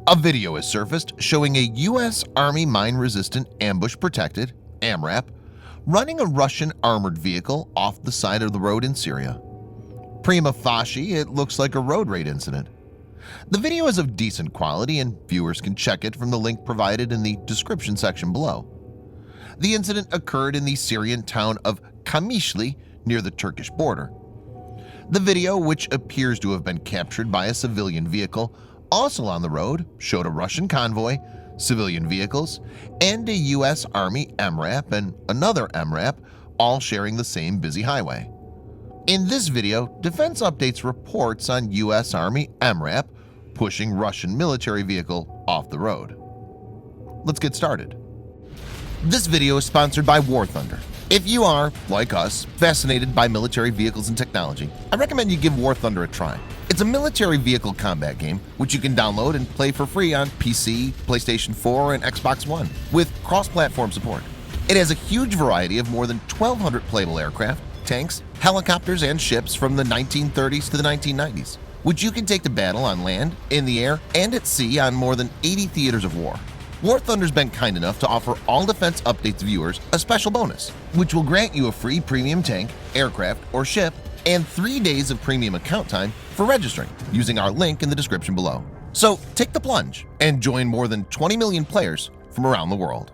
A video has surfaced showing a U.S. Army mine-resistant ambush-protected MRAP running a Russian armored vehicle off the side of the road in Syria. Prima facie, it looks like a road raid incident. The video is of decent quality and viewers can check it from the link provided in the description section below. The incident occurred in the Syrian town of Qamishli near the Turkish border. The video, which appears to have been captured by a civilian vehicle also on the road, showed a Russian convoy, civilian vehicles, and a U.S. Army MRAP and another MRAP all sharing the same busy highway. In this video, Defense Updates reports on U.S. Army MRAP pushing Russian military vehicle off the road. Let's get started. This video is sponsored by War Thunder. If you are, like us, fascinated by military vehicles and technology, I recommend you give War Thunder a try. It's a military vehicle combat game which you can download and play for free on PC, PlayStation 4, and Xbox One with cross-platform support. It has a huge variety of more than 1,200 playable aircraft, tanks, helicopters, and ships from the 1930s to the 1990s, which you can take to battle on land, in the air, and at sea on more than 80 theaters of war. War Thunder's been kind enough to offer all Defense Updates viewers a special bonus, which will grant you a free premium tank, aircraft, or ship, and 3 days of premium account time for registering using our link in the description below. So take the plunge and join more than 20 million players from around the world.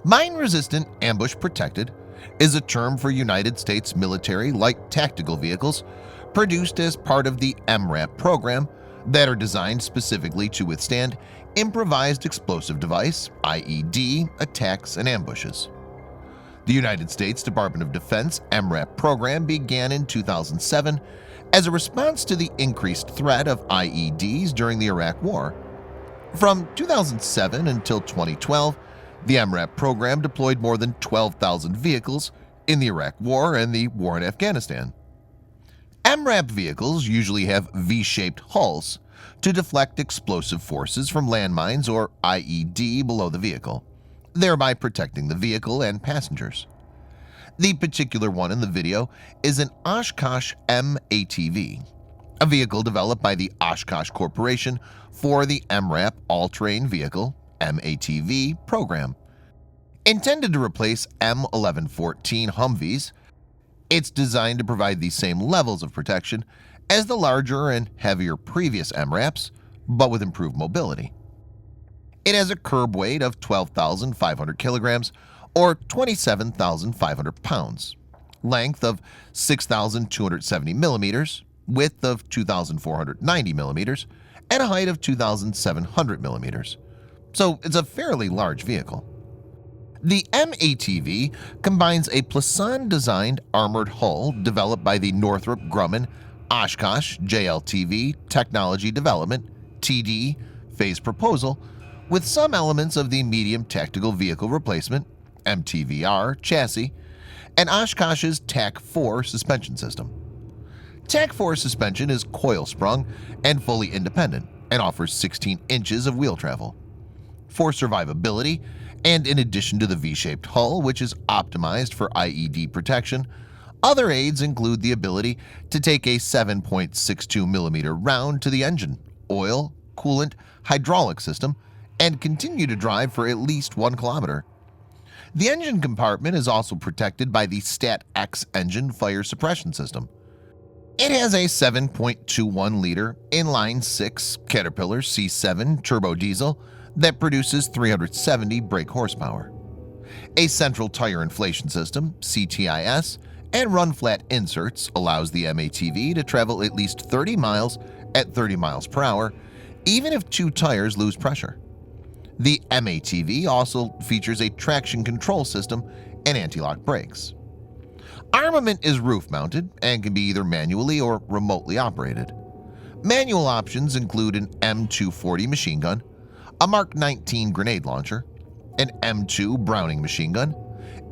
Mine-resistant ambush protected is a term for United States military light tactical vehicles produced as part of the MRAP program that are designed specifically to withstand improvised explosive device (IED) attacks and ambushes. The United States Department of Defense MRAP program began in 2007 as a response to the increased threat of IEDs during the Iraq War. From 2007 until 2012, the MRAP program deployed more than 12,000 vehicles in the Iraq War and the war in Afghanistan. MRAP vehicles usually have V-shaped hulls to deflect explosive forces from landmines or IED below the vehicle, thereby protecting the vehicle and passengers. The particular one in the video is an Oshkosh M-ATV, a vehicle developed by the Oshkosh Corporation for the MRAP All-Terrain Vehicle (MATV) program. Intended to replace M1114 Humvees, it's designed to provide the same levels of protection as the larger and heavier previous MRAPs, but with improved mobility. It has a curb weight of 12,500 kilograms or 27,500 pounds, length of 6,270 millimeters, width of 2,490 millimeters, and a height of 2,700 millimeters. So it's a fairly large vehicle. The M-ATV combines a Plisson-designed armored hull developed by the Northrop Grumman Oshkosh JLTV Technology Development (TD) phase proposal with some elements of the Medium Tactical Vehicle Replacement (MTVR) chassis and Oshkosh's TAC-4 suspension system. TAC-4 suspension is coil-sprung and fully independent and offers 16 inches of wheel travel. For survivability, and in addition to the V-shaped hull, which is optimized for IED protection, other aids include the ability to take a 7.62 millimeter round to the engine, oil, coolant, hydraulic system, and continue to drive for at least 1 kilometer. The engine compartment is also protected by the STAT-X engine fire suppression system. It has a 7.21-liter inline-6 Caterpillar C7 turbo diesel that produces 370 brake horsepower. A central tire inflation system (CTIS) and run-flat inserts allows the MATV to travel at least 30 miles at 30 miles per hour, even if 2 tires lose pressure. The MATV also features a traction control system and anti-lock brakes. Armament is roof-mounted and can be either manually or remotely operated. Manual options include an M240 machine gun, a Mark 19 grenade launcher, an M2 Browning machine gun,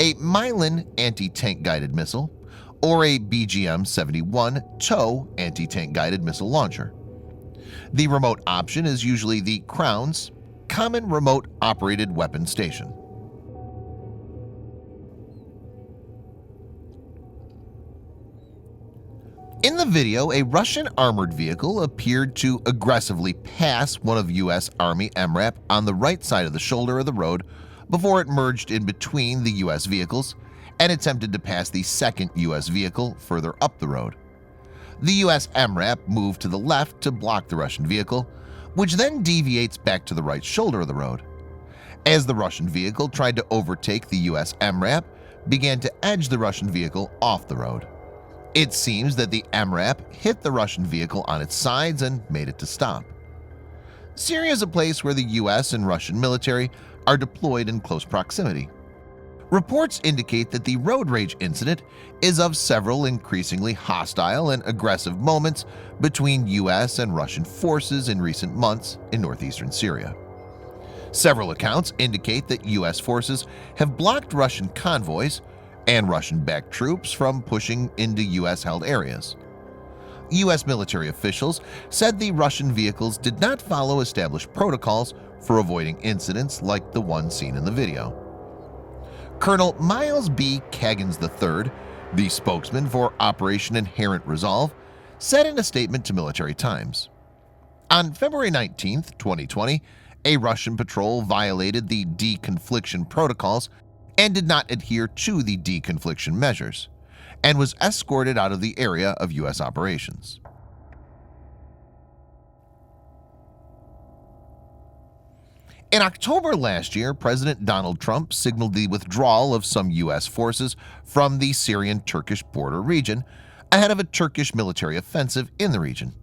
a Milan anti-tank guided missile, or a BGM-71 TOW anti-tank guided missile launcher. The remote option is usually the Crown's Common Remote Operated Weapon Station. In the video, a Russian armored vehicle appeared to aggressively pass one of U.S. Army MRAP on the right side of the shoulder of the road before it merged in between the U.S. vehicles and attempted to pass the second U.S. vehicle further up the road. The U.S. MRAP moved to the left to block the Russian vehicle, which then deviates back to the right shoulder of the road. As the Russian vehicle tried to overtake the U.S. MRAP, began to edge the Russian vehicle off the road. It seems that the MRAP hit the Russian vehicle on its sides and made it to stop. Syria is a place where the U.S. and Russian military are deployed in close proximity. Reports indicate that the road rage incident is of several increasingly hostile and aggressive moments between U.S. and Russian forces in recent months in northeastern Syria. Several accounts indicate that U.S. forces have blocked Russian convoys and Russian-backed troops from pushing into U.S.-held areas. U.S. military officials said the Russian vehicles did not follow established protocols for avoiding incidents like the one seen in the video. Colonel Miles B. Kaggins III, the spokesman for Operation Inherent Resolve, said in a statement to Military Times, "On February 19, 2020, a Russian patrol violated the deconfliction protocols and did not adhere to the deconfliction measures, and was escorted out of the area of U.S. operations." In October last year, President Donald Trump signaled the withdrawal of some U.S. forces from the Syrian-Turkish border region ahead of a Turkish military offensive in the region.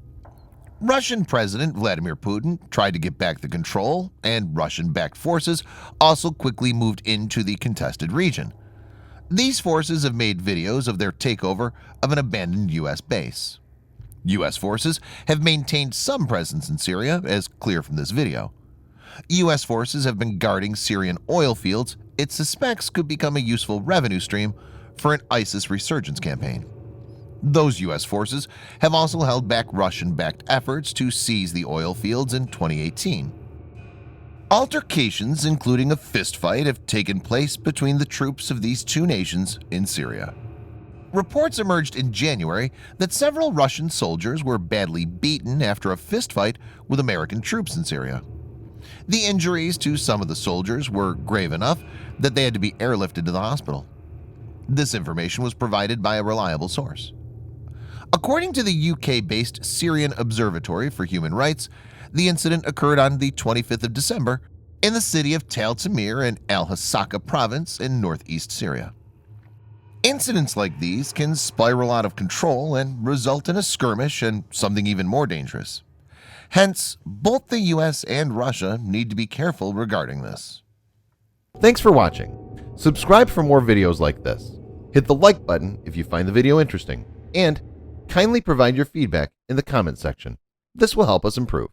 Russian President Vladimir Putin tried to get back the control, and Russian-backed forces also quickly moved into the contested region. These forces have made videos of their takeover of an abandoned U.S. base. U.S. forces have maintained some presence in Syria, as clear from this video. U.S. forces have been guarding Syrian oil fields it suspects could become a useful revenue stream for an ISIS resurgence campaign. Those U.S. forces have also held back Russian-backed efforts to seize the oil fields in 2018. Altercations, including a fistfight, have taken place between the troops of these two nations in Syria. Reports emerged in January that several Russian soldiers were badly beaten after a fistfight with American troops in Syria. The injuries to some of the soldiers were grave enough that they had to be airlifted to the hospital. This information was provided by a reliable source. According to the UK-based Syrian Observatory for Human Rights, the incident occurred on the 25th of December in the city of Tal Tamir in Al-Hasaka province in northeast Syria. Incidents like these can spiral out of control and result in a skirmish and something even more dangerous. Hence, both the US and Russia need to be careful regarding this. Thanks for watching. Subscribe for more videos like this. Hit the like button if you find the video interesting, and kindly provide your feedback in the comment section. This will help us improve.